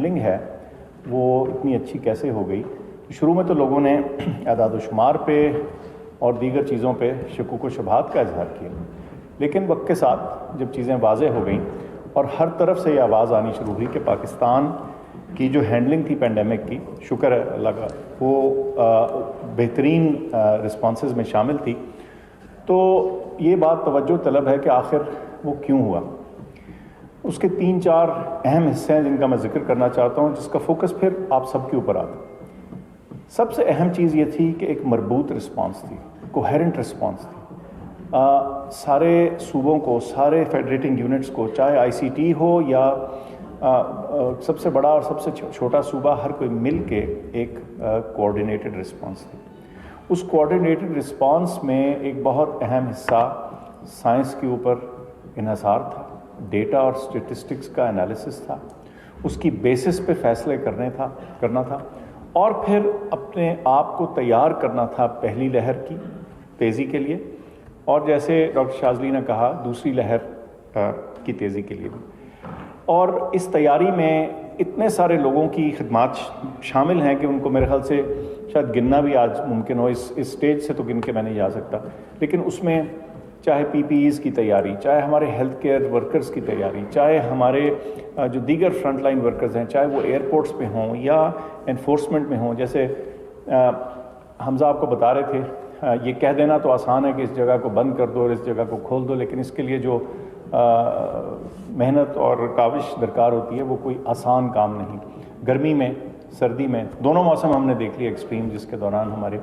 Handling है वो इतनी अच्छी कैसे हो गई। शुरू में तो लोगों ने अदाद व शुमार पे और दीगर चीज़ों पे शकुक व शुबहात का इजहार किया, लेकिन वक्त के साथ जब चीज़ें वाज़ेह हो गईं और हर तरफ से ये आवाज़ आनी शुरू हुई कि पाकिस्तान की जो हैंडलिंग थी पेंडेमिक की, शुक्र है अल्लाह का, वो बेहतरीन रिस्पॉन्सेस में शामिल थी, तो ये बात तवज्जो तलब है कि आखिर वो क्यों हुआ। उसके 3-4 अहम हिस्से हैं जिनका मैं जिक्र करना चाहता हूँ, जिसका फोकस फिर आप सबके ऊपर आता। सबसे अहम चीज़ ये थी कि एक मरबूत रिस्पॉन्स थी, कोहेरेंट रिस्पॉन्स थी। सारे सूबों को, सारे फेडरेटिंग यूनिट्स को, चाहे आईसीटी हो या सबसे बड़ा और सबसे छोटा सूबा, हर कोई मिल के एक कोऑर्डिनेटेड रिस्पॉन्स थी। उस कोऑर्डिनेटेड रिस्पॉन्स में एक बहुत अहम हिस्सा साइंस के ऊपर इन्हसार था, डेटा और स्टेटिस्टिक्स का एनालिसिस था, उसकी बेसिस पे फैसले करना था और फिर अपने आप को तैयार करना था पहली लहर की तेज़ी के लिए, और जैसे डॉक्टर शाज़ली ने कहा दूसरी लहर की तेज़ी के लिए भी। और इस तैयारी में इतने सारे लोगों की खिदमात शामिल हैं कि उनको मेरे ख्याल से शायद गिनना भी आज मुमकिन हो, इस स्टेज से तो गिन के मैं नहीं जा सकता, लेकिन उसमें चाहे पीपीईज़ की तैयारी, चाहे हमारे हेल्थ केयर वर्कर्स की तैयारी, चाहे हमारे जो दीगर फ्रंट लाइन वर्कर्स हैं, चाहे वो एयरपोर्ट्स पे हों या एनफोर्समेंट में हों। जैसे हमजा आपको बता रहे थे, ये कह देना तो आसान है कि इस जगह को बंद कर दो और इस जगह को खोल दो, लेकिन इसके लिए जो मेहनत और काविश दरकार होती है वो कोई आसान काम नहीं। गर्मी में, सर्दी में, दोनों मौसम हमने देख लिए एक्सट्रीम, जिसके दौरान हमारे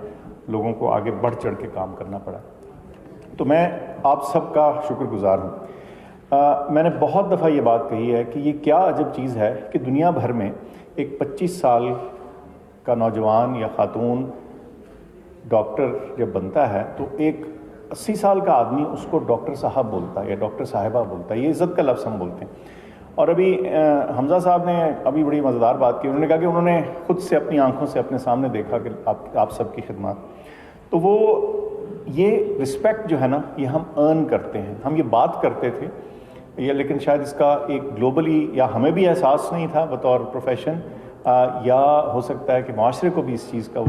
लोगों को आगे बढ़ चढ़ के काम करना पड़ा। तो मैं आप सबका शुक्रगुजार हूँ। मैंने बहुत दफ़ा ये बात कही है कि ये क्या अजब चीज़ है कि दुनिया भर में एक 25 साल का नौजवान या ख़ातून डॉक्टर जब बनता है तो एक 80 साल का आदमी उसको डॉक्टर साहब बोलता है या डॉक्टर साहिबा बोलता है। ये इज़्ज़त का लफ्ज़ हम बोलते हैं। और अभी हमजा साहब ने अभी बड़ी मज़ेदार बात की। उन्होंने कहा कि उन्होंने खुद से अपनी आंखों से अपने सामने देखा कि आप सबकी खिदमत, तो वो ये रिस्पेक्ट जो है ना, ये हम अर्न करते हैं। हम ये बात करते थे ये, लेकिन शायद इसका एक ग्लोबली या हमें भी एहसास नहीं था बतौर प्रोफेशन, या हो सकता है कि माशरे को भी इस चीज़ का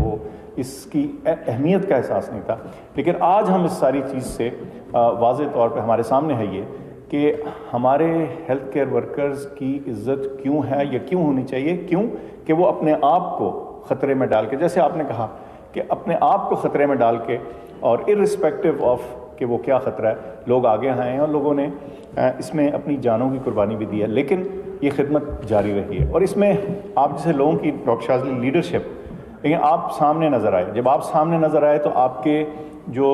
इसकी अहमियत का एहसास नहीं था। लेकिन आज हम इस सारी चीज़ से वाज़े तौर पे हमारे सामने है ये कि हमारे हेल्थ केयर वर्कर्स की इज़्ज़त क्यों है या क्यों होनी चाहिए। क्यों कि वो अपने आप को ख़तरे में डाल के, जैसे आपने कहा कि अपने आप को ख़तरे में डाल के, और इर्रिस्पेक्टिव ऑफ कि वो क्या ख़तरा है, लोग आगे आए हैं और लोगों ने इसमें अपनी जानों की कुर्बानी भी दी है, लेकिन ये खिदमत जारी रही है। और इसमें आप जैसे लोगों की, डॉक्टर शाज़ली लीडरशिप, लेकिन आप सामने नज़र आए। जब आप सामने नज़र आए तो आपके जो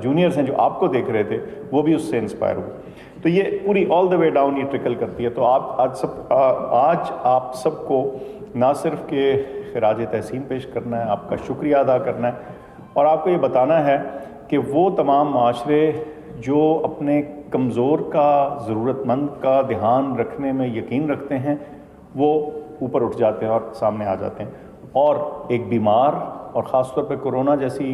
जूनियर्स हैं जो आपको देख रहे थे वो भी उससे इंस्पायर हुए। तो ये पूरी ऑल द वे डाउन ये ट्रिकल करती है। तो आज आप सबको ना सिर्फ के खिराज तहसीन पेश करना है, आपका शुक्रिया अदा करना है और आपको ये बताना है कि वो तमाम माशरे जो अपने कमज़ोर का, ज़रूरतमंद का ध्यान रखने में यकीन रखते हैं, वो ऊपर उठ जाते हैं और सामने आ जाते हैं। और एक बीमार और ख़ास तौर पे कोरोना जैसी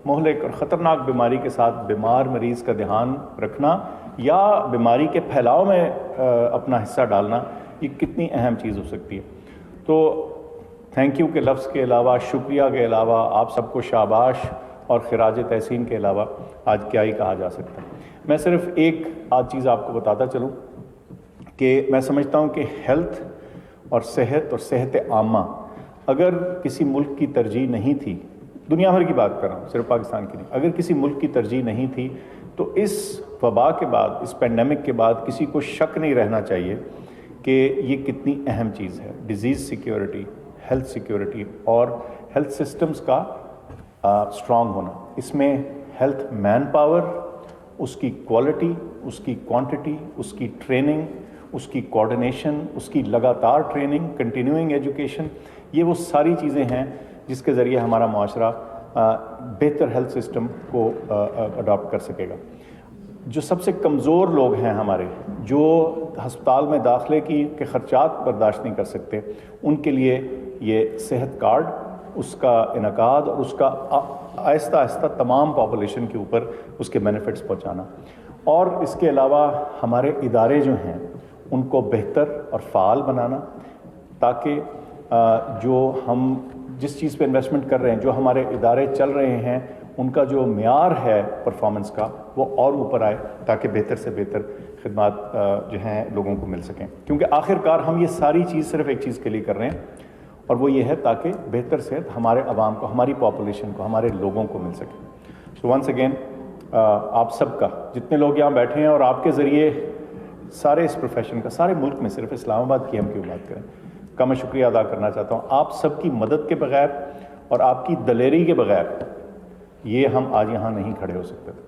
मुहलिक और ख़तरनाक बीमारी के साथ बीमार मरीज़ का ध्यान रखना या बीमारी के फैलाव में अपना हिस्सा डालना, ये कितनी अहम चीज़ हो सकती है। तो थैंक यू के लफ्ज़ के अलावा, शुक्रिया के अलावा, आप सबको शाबाश और खिराज तहसीन के अलावा आज क्या ही कहा जा सकता है। मैं सिर्फ एक आध चीज़ आपको बताता चलूँ कि मैं समझता हूँ कि हेल्थ और सेहत आमा अगर किसी मुल्क की तरजीह नहीं थी, दुनिया भर की बात कर रहा हूँ, सिर्फ पाकिस्तान की नहीं, अगर किसी मुल्क की तरजीह नहीं थी तो इस वबा के बाद, इस पेंडेमिक के बाद किसी को शक नहीं रहना चाहिए कि ये कितनी अहम चीज़ है। डिज़ीज़ सिक्योरिटी, हेल्थ सिक्योरिटी और हेल्थ सिस्टम्स का स्ट्रॉन्ग होना, इसमें हेल्थ मैन पावर, उसकी क्वालिटी, उसकी क्वांटिटी, उसकी ट्रेनिंग, उसकी कोऑर्डिनेशन, उसकी लगातार ट्रेनिंग, कंटिन्यूइंग एजुकेशन, ये वो सारी चीज़ें हैं जिसके ज़रिए हमारा माशरा बेहतर हेल्थ सिस्टम को अडॉप्ट कर सकेगा। जो सबसे कमज़ोर लोग हैं हमारे, जो हस्पताल में दाखिले के ख़र्चात बर्दाश्त नहीं कर सकते, उनके लिए ये सेहत कार्ड, उसका इनकाद और उसका आहिस्ता आहिस्ता तमाम पॉपुलेशन के ऊपर उसके बेनिफिट्स पहुंचाना, और इसके अलावा हमारे इदारे जो हैं उनको बेहतर और फ़ाल बनाना, تاکہ جو ہم جس چیز پہ انویسٹمنٹ کر رہے ہیں، جو ہمارے ادارے چل رہے ہیں، ان کا جو معیار ہے پرفارمنس کا وہ اور اوپر آئے، تاکہ بہتر سے بہتر خدمات جو ہیں لوگوں کو مل سکیں. کیونکہ آخر کار ہم یہ ساری چیز صرف ایک چیز کے لیے کر رہے ہیں، اور وہ یہ ہے تاکہ بہتر صحت ہمارے عوام کو، ہماری پاپولیشن کو، ہمارے لوگوں کو مل سکے. سو ونس اگین آپ سب کا، جتنے لوگ یہاں بیٹھے ہیں اور آپ کے ذریعے سارے اس پروفیشن کا، سارے ملک میں، صرف اسلام آباد کی ہم کیوں بات کریں، کا میں شکریہ ادا کرنا چاہتا ہوں. آپ سب کی مدد کے بغیر اور آپ کی دلیری کے بغیر یہ ہم آج یہاں نہیں کھڑے ہو سکتے.